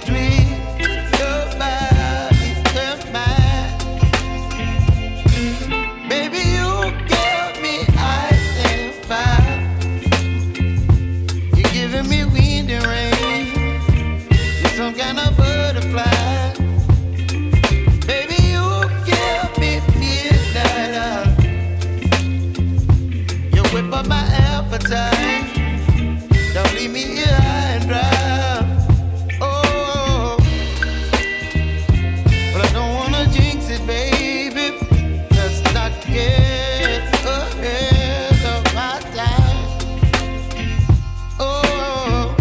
sweet. Your body and mine. Baby, you give me ice and fire. You're giving me wind and rain. You're some kind of butterfly. Baby, you give me midnight. You whip up my appetite. Don't leave me here high and dry. Oh, but I don't wanna jinx it, baby. Let's not get ahead of my time. Oh,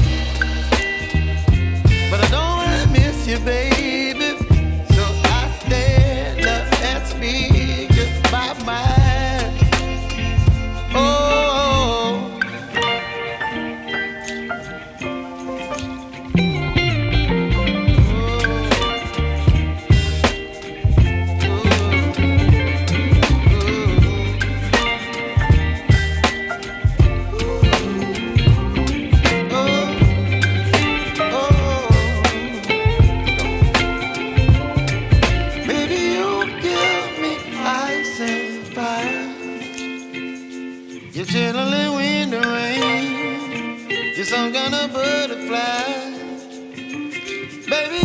but I don't wanna miss you, baby. So I stand up and speak just my mind. Oh. Baby, you give me ice and fire. You're chilling wind and rain. You're some kind of butterfly. Baby,